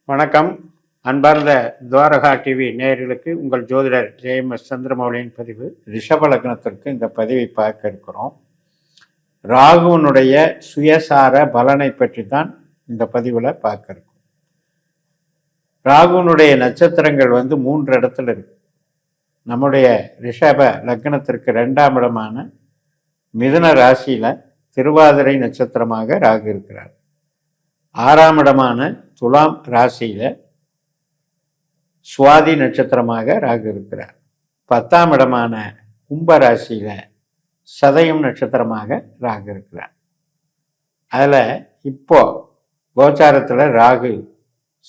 வணக்கம். அன்பார்ந்த துவாரகா டிவி நேயர்களுக்கு உங்கள் ஜோதிடர் ஜெயம்எஸ் சந்திரமௌலியின் பதிவு. ரிஷப லக்னத்திற்கு இந்த பதிவை பார்க்க இருக்கிறோம். ராகுவனுடைய சுயசார பலனை பற்றி தான் இந்த பதிவில் பார்க்க இருக்கும். ராகுவனுடைய நட்சத்திரங்கள் 3 இடத்துல இருக்கு. நம்முடைய ரிஷப லக்னத்திற்கு 2ஆம் இடமான மிதுன ராசியில திருவாதிரை நட்சத்திரமாக ராகு இருக்கிறார். 6ஆம் இடமான துலாம் ராசியில சுவாதி நட்சத்திரமாக ராகு இருக்கிறார். 10ஆம் இடமான கும்ப ராசியில சதயம் நட்சத்திரமாக ராகு இருக்கிறார். அதுல இப்போ கோச்சாரத்துல ராகு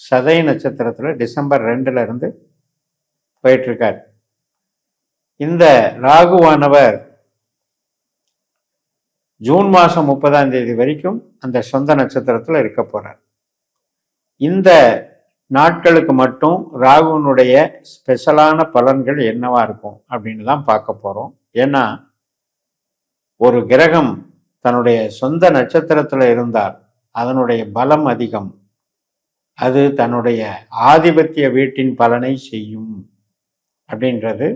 சதய நட்சத்திரத்துல டிசம்பர் 2ல இருந்து போயிட்டு இருக்கார். இந்த ராகுவானவர் ஜூன் மாதம் 30ஆம் தேதி வரைக்கும் அந்த சொந்த நட்சத்திரத்தில் இருக்க போறார். இந்த நாட்களுக்கு மட்டும் ராகுனுடைய ஸ்பெஷலான பலன்கள் என்னவா இருக்கும் அப்படின்னு தான் பார்க்க போறோம். ஏன்னா ஒரு கிரகம் தன்னுடைய சொந்த நட்சத்திரத்தில் இருந்தால் அதனுடைய பலம் அதிகம். அது தன்னுடைய ஆதிபத்திய வீட்டின் பலனை செய்யும் அப்படின்றது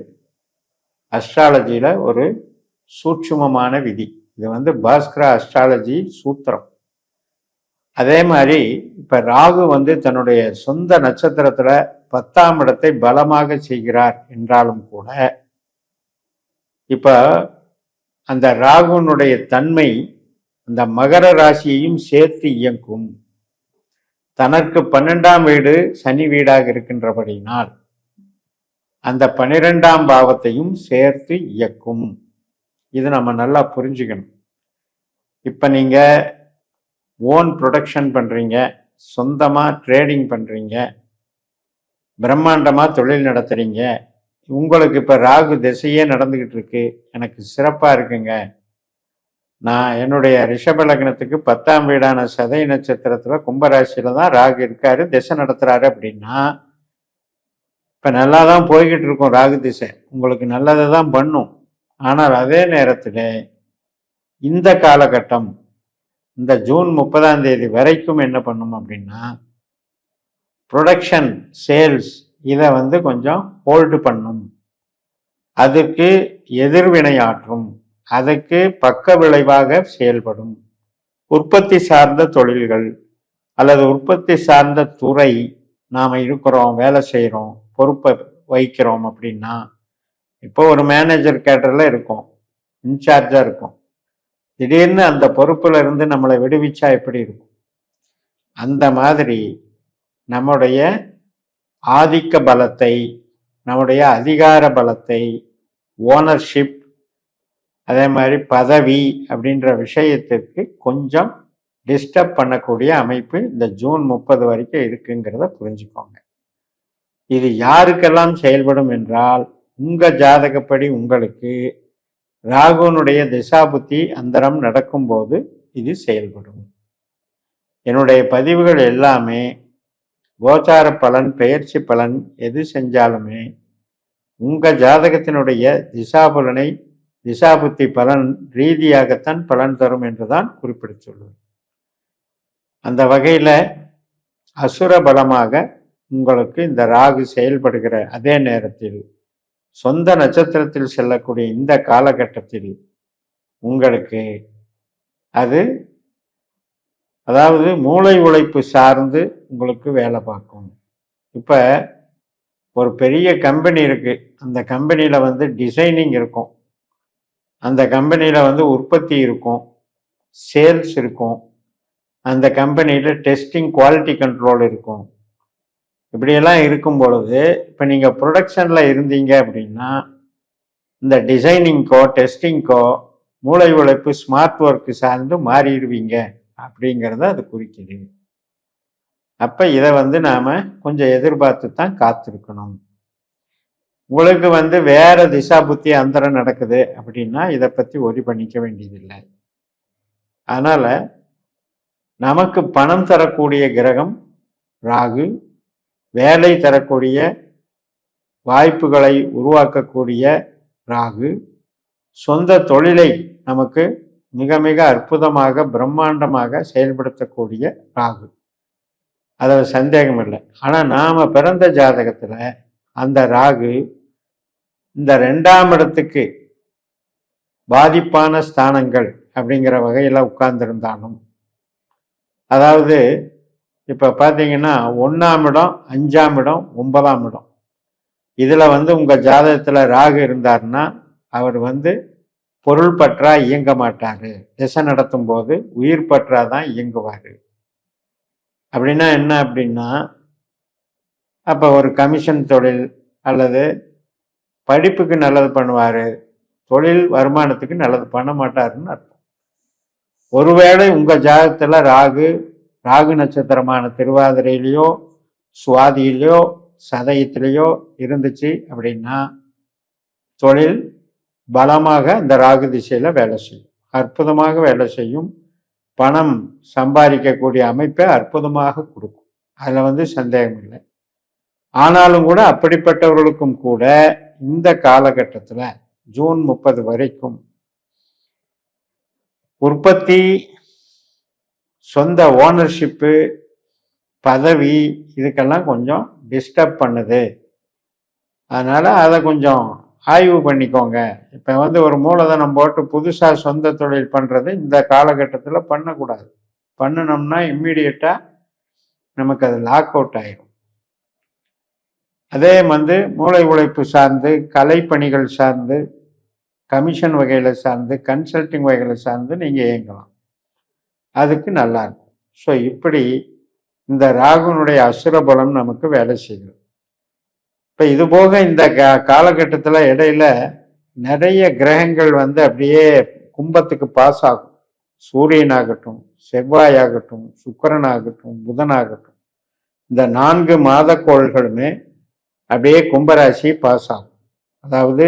அஸ்ட்ராலஜியில ஒரு சூட்சுமமான விதி. இது பாஸ்கர அஸ்ட்ராலஜி சூத்திரம். அதே மாதிரி இப்ப ராகு தன்னுடைய சொந்த நட்சத்திரத்துல 10ஆம் இடத்தை பலமாக செய்கிறார் என்றாலும் கூட இப்ப அந்த ராகுனுடைய தன்மை அந்த மகர ராசியையும் சேர்த்து இயக்கும். தனக்கு 12ஆம் வீடு சனி வீடாக இருக்கின்றபடியினால் அந்த 12ஆம் பாவத்தையும் சேர்த்து இயக்கும். இது நம்ம நல்லா புரிஞ்சுக்கணும். இப்ப நீங்க ஓன் ப்ரொடக்ஷன் பண்றீங்க, சொந்தமா ட்ரேடிங் பண்றீங்க, பிரம்மாண்டமா தொழில் நடத்துறீங்க. உங்களுக்கு இப்ப ராகு திசையே நடந்துகிட்டு இருக்கு, எனக்கு சிறப்பா இருக்குங்க. நான் என்னுடைய ரிஷப லக்னத்துக்கு 10ஆம் வீடான சதய நட்சத்திரத்துல கும்பராசியில தான் ராகு இருக்காரு, திசை நடத்துறாரு அப்படின்னா இப்ப நல்லா தான் போய்கிட்டு இருக்கும். ராகு திசை உங்களுக்கு நல்லதை தான் பண்ணும். ஆனால் அதே நேரத்தில் இந்த காலகட்டம் இந்த ஜூன் 30ஆம் தேதி வரைக்கும் என்ன பண்ணும் அப்படின்னா ப்ரொடக்ஷன் சேல்ஸ் இதை கொஞ்சம் ஹோல்டு பண்ணும். அதுக்கு எதிர்வினையாற்றும், அதுக்கு பக்க விளைவாக செயல்படும். உற்பத்தி சார்ந்த தொழில்கள் அல்லது உற்பத்தி சார்ந்த துறை நாம் இருக்கிறோம், வேலை செய்கிறோம், பொறுப்பை வைக்கிறோம் அப்படின்னா இப்போ ஒரு மேனேஜர் கேட்டரில் இருக்கும், இன்சார்ஜாக இருக்கும். திடீர்னு அந்த பொறுப்புல இருந்து நம்மளை விடுவிச்சா எப்படி இருக்கும்? அந்த மாதிரி நம்முடைய ஆதிக்க பலத்தை, நம்முடைய அதிகார பலத்தை, ஓனர்ஷிப், அதே மாதிரி பதவி அப்படின்ற விஷயத்திற்கு கொஞ்சம் டிஸ்டர்ப் பண்ணக்கூடிய அமைப்பு இந்த ஜூன் 30 வரைக்கும் இருக்குங்கிறத புரிஞ்சுக்கோங்க. இது யாருக்கெல்லாம் செயல்படும் என்றால் உங்க ஜாதகப்படி உங்களுக்கு ராகுனுடைய திசாபுத்தி அந்தரம் நடக்கும்போது இது செயல்படும். என்னுடைய பதிவுகள் எல்லாமே கோச்சார பலன், பெயர்ச்சி பலன் எது செஞ்சாலுமே உங்க ஜாதகத்தினுடைய திசாபலனை திசாபுத்தி பலன் ரீதியாகத்தான் பலன் தரும் என்றுதான் குறிப்பிட சொல்லுவேன். அந்த வகையில அசுர பலமாக உங்களுக்கு இந்த ராகு செயல்படுகிற அதே நேரத்தில் சொந்த நட்சத்திரத்தில் செல்லக்கூடிய இந்த காலகட்டத்தில் உங்களுக்கு அது அதாவது மூளை உழைப்பு சார்ந்து உங்களுக்கு வேலை பார்க்கும். இப்ப ஒரு பெரிய கம்பெனி இருக்கு, அந்த கம்பெனியில டிசைனிங் இருக்கும், அந்த கம்பெனியில உற்பத்தி இருக்கும், சேல்ஸ் இருக்கும், அந்த கம்பெனியில டெஸ்டிங், குவாலிட்டி கண்ட்ரோல் இருக்கும். இப்படியெல்லாம் இருக்கும் பொழுது இப்போ நீங்கள் ப்ரொடக்ஷனில் இருந்தீங்க அப்படின்னா இந்த டிசைனிங்கோ டெஸ்டிங்கோ மூளை உழைப்பு ஸ்மார்ட் ஒர்க்கு சார்ந்து மாறிடுவீங்க அப்படிங்கிறத அது குறிக்குது. அப்போ இதை நாம் கொஞ்சம் எதிர்பார்த்து தான் காத்திருக்கணும். உங்களுக்கு வேற திசா புத்தி அந்தரம் நடக்குது அப்படின்னா இதை பற்றி ஒரி பண்ணிக்க வேண்டியதில்லை. அதனால் நமக்கு பணம் தரக்கூடிய கிரகம் ராகு, வேலை தரக்கூடிய வாய்ப்புகளை உருவாக்கக்கூடிய ராகு, சொந்த தொழிலை நமக்கு மிக மிக அற்புதமாக பிரம்மாண்டமாக செயல்படுத்தக்கூடிய ராகு. அதில் சந்தேகம் இல்லை. ஆனால் நாம் பிறந்த ஜாதகத்தில் அந்த ராகு இந்த 2ஆம் இடத்துக்கு பாதிப்பான ஸ்தானங்கள் அப்படிங்கிற வகையில் உட்கார்ந்துருந்தாலும், அதாவது இப்போ பார்த்தீங்கன்னா 1ஆம் இடம், 5ஆம் இடம், 9ஆம் இடம், இதில் உங்கள் ஜாதகத்தில் ராகு இருந்தார்னா அவர் பொருள் பற்றா இயங்க மாட்டார். திசை நடத்தும் போது உயிர் பற்றா தான் இயங்குவார். அப்படின்னா என்ன அப்படின்னா, அப்போ ஒரு கமிஷன் தொழில் அல்லது படிப்புக்கு நல்லது பண்ணுவார், தொழில் வருமானத்துக்கு நல்லது பண்ண மாட்டாருன்னு அர்த்தம். ஒருவேளை உங்கள் ஜாதகத்தில் ராகு நட்சத்திரமான திருவாதிரையிலையோ சுவாதியிலையோ சதயத்திலேயோ இருந்துச்சு அப்படின்னா தொழில் பலமாக இந்த ராகு திசையில் வேலை செய்யும், அற்புதமாக வேலை செய்யும், பணம் சம்பாதிக்கக்கூடிய அமைப்பை அற்புதமாக கொடுக்கும். அதில் சந்தேகம் இல்லை. ஆனாலும் கூட அப்படிப்பட்டவர்களுக்கும் கூட இந்த காலகட்டத்தில் ஜூன் 30 வரைக்கும் உற்பத்தி, சொந்த ஓனர்ஷிப்பு, பதவி இதுக்கெல்லாம் கொஞ்சம் டிஸ்டர்ப் பண்ணுது. அதனால் அதை கொஞ்சம் ஆய்வு பண்ணிக்கோங்க. இப்போ ஒரு மூலதனம் போட்டு புதுசாக சொந்த தொழில் பண்ணுறது இந்த காலகட்டத்தில் பண்ணக்கூடாது. பண்ணினோம்னா இம்மீடியட்டாக நமக்கு அது லாக் அவுட் ஆகிடும். அதே மூளை உழைப்பு சார்ந்து, கலைப்பணிகள் சார்ந்து, கமிஷன் வகையில் சார்ந்து, கன்சல்டிங் வகையில் சார்ந்து நீங்கள் இயங்கலாம், அதுக்கு நல்லாயிருக்கும். ஸோ இப்படி இந்த ராகுனுடைய அசுரபலம் நமக்கு வேலை செய்கிறது. இப்போ இது போக இந்த காலகட்டத்தில் இடையில நிறைய கிரகங்கள் அப்படியே கும்பத்துக்கு பாஸ் ஆகும். சூரியன் ஆகட்டும், செவ்வாய் ஆகட்டும், சுக்கிரன் ஆகட்டும், புதன் ஆகட்டும், இந்த 4 மாத கோள்களுமே அப்படியே கும்பராசி பாஸ் ஆகும். அதாவது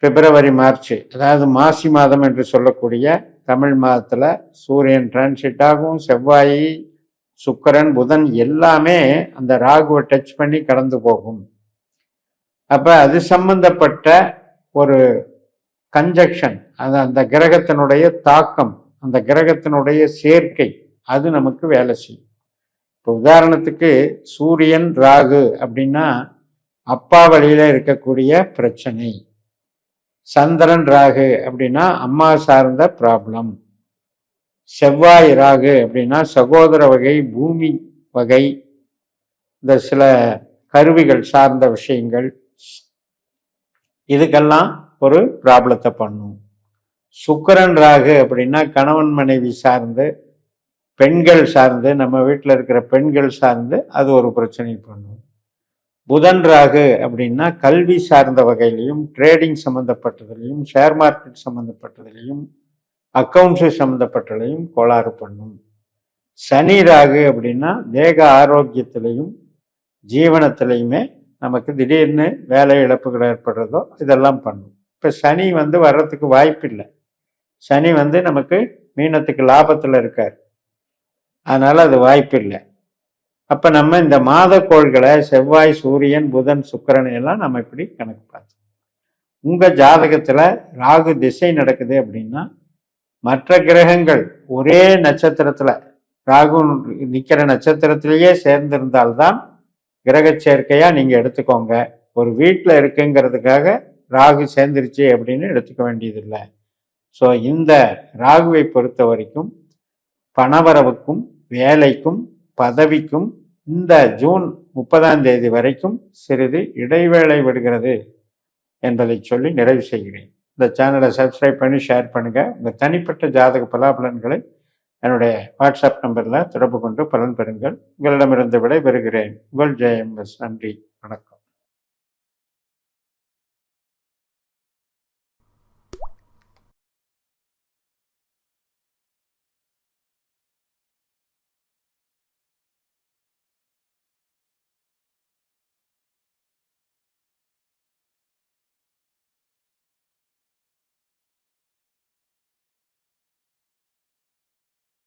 பிப்ரவரி, மார்ச், அதாவது மாசி மாதம் என்று சொல்லக்கூடிய தமிழ் மாதத்தில் சூரியன் டிரான்சிட் ஆகும், செவ்வாய், சுக்கிரன், புதன் எல்லாமே அந்த ராகுவை டச் பண்ணி கடந்து போகும். அப்போ அது சம்பந்தப்பட்ட ஒரு கன்ஜக்ஷன், அந்த கிரகத்தினுடைய தாக்கம், அந்த கிரகத்தினுடைய சேர்க்கை, அது நமக்கு வேலை செய்யும். இப்போ உதாரணத்துக்கு சூரியன் ராகு அப்படின்னா அப்பா வழியில இருக்கக்கூடிய பிரச்சனை, சந்திரன் ராகு அப்படின்னா அம்மா சார்ந்த ப்ராப்ளம், செவ்வாய் ராகு அப்படின்னா சகோதர வகை, பூமி வகை, இந்த சில கருவிகள் சார்ந்த விஷயங்கள், இதுக்கெல்லாம் ஒரு ப்ராப்ளத்தை பண்ணும். சுக்கிரன் ராகு அப்படின்னா கணவன் மனைவி சார்ந்து, பெண்கள் சார்ந்து, நம்ம வீட்டில் இருக்கிற பெண்கள் சார்ந்து அது ஒரு பிரச்சனை பண்ணும். புதன் ராகு அப்படின்னா கல்வி சார்ந்த வகையிலையும், ட்ரேடிங் சம்மந்தப்பட்டதுலையும், ஷேர் மார்க்கெட் சம்மந்தப்பட்டதுலையும், அக்கௌண்ட்ஸு சம்மந்தப்பட்டதையும் கோளாறு பண்ணும். சனி ராகு அப்படின்னா தேக ஆரோக்கியத்திலையும் ஜீவனத்திலையுமே நமக்கு திடீர்னு வேலை இழப்புகள் ஏற்படுறதோ இதெல்லாம் பண்ணும். இப்போ சனி வர்றதுக்கு வாய்ப்பு இல்லை. சனி நமக்கு மீனத்துக்கு லாபத்தில் இருக்கார், அதனால் அது வாய்ப்பு இல்லை. அப்போ நம்ம இந்த மாத கோள்களை செவ்வாய், சூரியன், புதன், சுக்கிரனை எல்லாம் நம்ம இப்படி கணக்கு பார்த்தோம். உங்கள் ஜாதகத்தில் ராகு திசை நடக்குது அப்படின்னா மற்ற கிரகங்கள் ஒரே நட்சத்திரத்தில், ராகு நிற்கிற நட்சத்திரத்திலேயே சேர்ந்திருந்தால்தான் கிரக சேர்க்கையாக நீங்கள் எடுத்துக்கோங்க. ஒரு வீட்டில் இருக்குங்கிறதுக்காக ராகு சேர்ந்துருச்சு அப்படின்னு எடுத்துக்க வேண்டியதில்லை. ஸோ இந்த ராகுவை பொறுத்த வரைக்கும் பணவரவுக்கும், வேலைக்கும், பதவிக்கும் இந்த ஜூன் 30ஆம் தேதி வரைக்கும் சிறிது இடைவேளை விடுகிறது என்பதை சொல்லி நிறைவு செய்கிறேன். இந்த சேனலை சப்ஸ்கிரைப் பண்ணி ஷேர் பண்ணுங்கள். உங்கள் தனிப்பட்ட ஜாதக பலாபலன்களை என்னுடைய வாட்ஸ்அப் நம்பரில் தொடர்பு கொண்டு பலன் பெறுங்கள். உங்களிடமிருந்து விடை பெறுகிறேன். உங்கள் ஜெயம் எஸ். நன்றி, வணக்கம்.